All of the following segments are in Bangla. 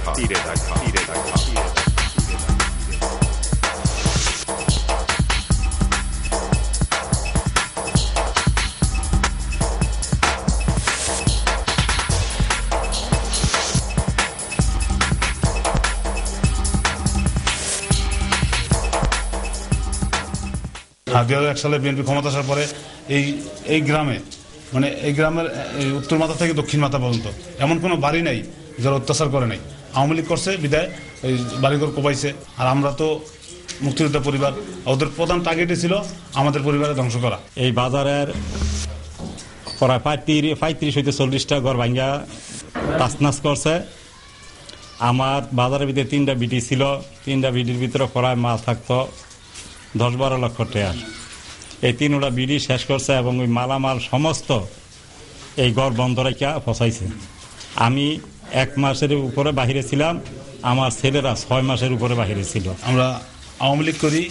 2001 সালে বিএনপি ক্ষমতা আসার পরে এই গ্রামে মানে এই গ্রামের উত্তর মাথা থেকে দক্ষিণ মাথা পর্যন্ত এমন কোনো বাড়ি নাই যারা অত্যাচার করে নাই। আওয়ামী লীগ করছে বিদায় এই বাড়িঘর কোপাইছে। আর আমরা তো মুক্তিযোদ্ধা পরিবার, ওদের প্রধান টার্গেটই ছিল আমাদের পরিবারের ধ্বংস করা। এই বাজারের প্রায় 35-40টা ঘর ভাঙ্গা তাসনাস করছে। আমার বাজারের ভিতরে 3টা বিটি ছিল, 3টা বিটির ভিতরে প্রায় মাল থাকতো 10-12 লক্ষ টাকা। এই 3টা বিডি শেষ করছে এবং ওই মালামাল সমস্ত এই ঘর বন্ধ রেখে ফসাইছে। আমি 1 মাসের উপরে বাহিরে ছিলাম, আমার ছেলেরা 6 মাসের উপরে বাহিরে ছিল। আমরা আওয়ামী লীগ করি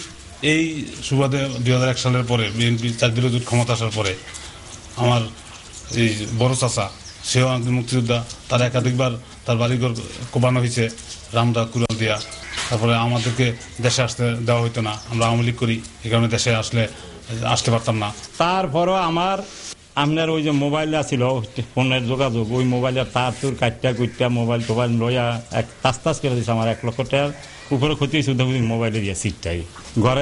এই সুবাদে 2001 সালের পরে বিএনপি 4 দলীয় জোট ক্ষমতা আসার পরে আমার এই বড় চাচা, সেও একজন মুক্তিযোদ্ধা, তার একাধিকবার তার বাড়িঘর কোপানো হয়েছে রামদা কুড়াল দিয়া। তারপরে আমাদেরকে দেশে আসতে দেওয়া হইতো না। আমরা আওয়ামী লীগ করি, এই কারণে দেশে আসতে পারতাম না। তারপরও আপনার ওই যে মোবাইলটা ছিল ফোনের যোগাযোগ, ওই মোবাইলের তার তোর কাটটা কুটটা মোবাইল টোবাইল লইয়া তাস করে দিচ্ছে। আমার 1 লক্ষ টাকার উপরে ক্ষতি শুধু মোবাইলে দিয়ে সিটটাই। ঘর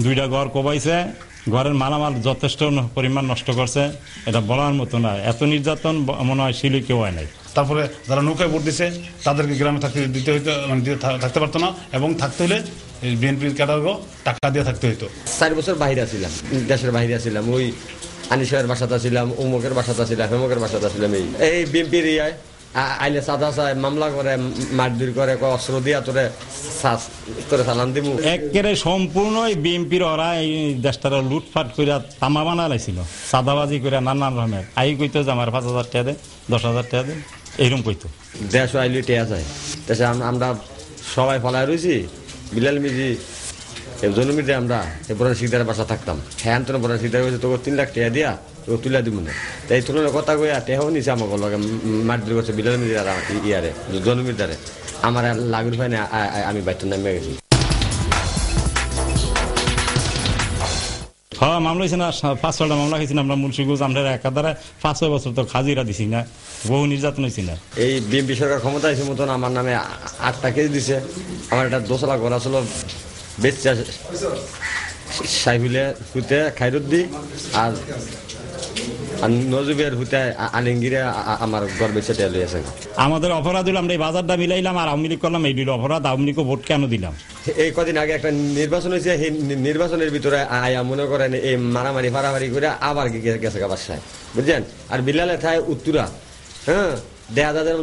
2টা ঘর কোবাইছে, ঘরের মালামাল যথেষ্ট পরিমাণ নষ্ট করছে, এটা বলার মতো না। এত নির্যাতন মনে হয় শিলি কেউ হয় নাই। তারপরে যারা নৌকায় ভোট দিছে তাদেরকে গ্রামে দিতে হইতো, মানে থাকতে পারতো না, এবং থাকতে হলে বিএনপির ক্যাডারও টাকা দিয়ে থাকতে হইতো। 4 বছর বাইরে ছিলাম, দেশের বাইরে ছিলাম। ওই আনিসের বাসাটা ছিলাম, অমুকের বাসাটা ছিলাম, হেমকের বাসাটা ছিলাম। এই বিএনপির আইলে চাঁদা চায়, মামলা করে, মারধর করে, অস্ত্র দিয়া তোরে চালান দিব। একেবারে সম্পূর্ণ বিএনপির ওরা এই দেশটার লুটফাট করে তামা বানা লাইছিল, চাঁদাবাজি করে নানান রকমের। আই কইতো যে আমার 5,000 টাকা দেন, 10,000 টাকা দেন, এইরকম কইতো। দেশ আইলে টেয়া যায়। দেশে আমরা সবাই ফলায় রয়েছি। বিলাল মিজি জনমিতে আমরা পুরান শিকদারের বাসা থাকতাম। হ্যাঁ তো পুরান শিকদার হয়েছে, তোকে 3 লাখ টাকা দিয়া তোকে তুলে দিব না। এই তুলনার কথা কইয়া টেহাও নিছে আমাকে লগে মারধর করছে বিলাল মিজি আর ইয়ারে জনমিদারে। আমার লাগুর ভাই না, আমি বাইতে নামে গেছি। হ্যাঁ, মামলা হয়েছে না, 5-6টা মামলা হয়েছে না। আমরা মুন্সিগঞ্জ আমরা একাধারে 5-6 বছর তো খাজিরা দিছি না, বহু নির্যাতন হয়েছি না। এই বিএনপি সরকার ক্ষমতা হয়েছে মতন আমার নামে 8টা কেস দিছে। আমার একটা 2 লাখ ঘর ছিল বেচা সাইফুলের হুতে খাইরুদ্দি আর নজুবের হুতে আলিঙ্গিরে আমার ঘর বেচে টেয়া লইয়াছে। আমাদের অপরাধ হলো আমরা এই বাজারটা মিলাইলাম আর আওয়ামী লীগ করলাম, এই দিল অপরাধ। আওয়ামী লীগকে ভোট কেন দিলাম? এই কদিন আগে একটা নির্বাচন হয়েছে, সেই নির্বাচনের ভিতরে আয়া মনে করেন এই মারামারি ফারামারি করে আবার গেছে বাসায়, বুঝছেন। আর বিলালে থায় উত্তরা, হ্যাঁ, 1000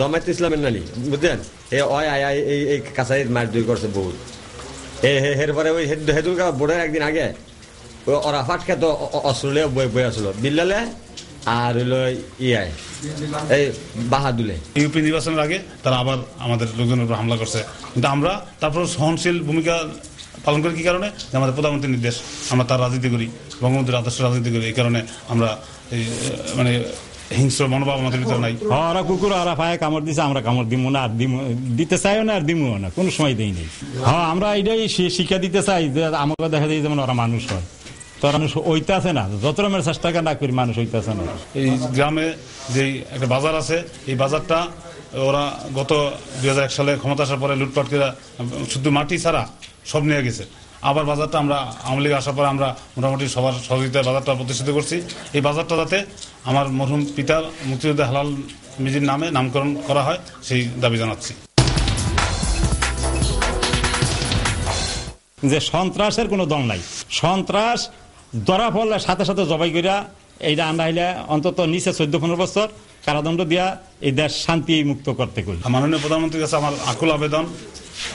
জমায়েত ইসলামের নানি, বুঝছেন। এই কাছারির মারধর করছে বহুত। এরপরে ওই হেদুলকা বোর্ডের একদিন আগে ওরা ফাটকে তো অস্ট্রেলে বই আসলো বিল্লালে আর হইলো এই বাহাদুলে। ইউপি নির্বাচনের আগে তারা আবার আমাদের লোকজনের উপর হামলা করছে, কিন্তু আমরা তারপর সহনশীল ভূমিকা পালন করি। কি কারণে? আমাদের প্রধানমন্ত্রীর নির্দেশ, আমরা তার রাজনীতি করি, বঙ্গবন্ধুর আদর্শ রাজনীতি করি। এই কারণে আমরা মানে হিংস্র মনোভাব আমাদের ভিতরে নাই। ওরা কুকুর ওরা পায়ে কামড় দিছে, আমরা কামড় দিব না, আর দিতে চাইও না, আর দিমও না, কোনো সময় দেই নেই। হ্যাঁ, আমরা এটাই শিক্ষা দিতে চাই যে আমাকে দেখা যায় যেমন ওরা মানুষ হয়, তো মানুষ হইতেছে না। যত রকমের চেষ্টা না করি মানুষ হইতেছে না। এই গ্রামে যে একটা বাজার আছে, এই বাজারটা ওরা গত 2001 সালে ক্ষমতা আসার পরে লুটপাট করে শুধু মাটি ছাড়া সব নিয়ে গেছে। আবার বাজারটা আমরা আওয়ামী লীগ আসার পরে আমরা মোটামুটি সবার সহযোগিতায় বাজারটা প্রতিষ্ঠিত করছি। এই বাজারটা যাতে আমার মরহুম পিতা মুক্তিযোদ্ধা হেলাল মিজির নামে নামকরণ করা হয়, সেই দাবি জানাচ্ছি। যে সন্ত্রাসের কোনো দল নাই, সন্ত্রাস ধরা পড়লে সাথে সাথে জবাই করিয়া এইটা আন্ডা হইলে অন্তত নিচে 14-15 বছর কারাদণ্ড দিয়া এই দেশ শান্তি মুক্ত করতে করি। মাননীয় প্রধানমন্ত্রীর কাছে আমার আকুল আবেদন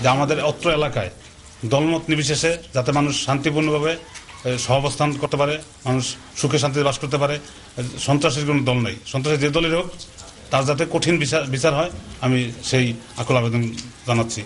যে আমাদের অত্র এলাকায় দলমত নির্বিশেষে যাতে মানুষ শান্তিপূর্ণভাবে সহাবস্থান করতে পারে, মানুষ সুখে শান্তিতে বাস করতে পারে। সন্ত্রাসের কোনো দল নেই, সন্ত্রাসের যে দলের হোক তার যাতে কঠিন বিচার হয়, আমি সেই আকুল আবেদন জানাচ্ছি।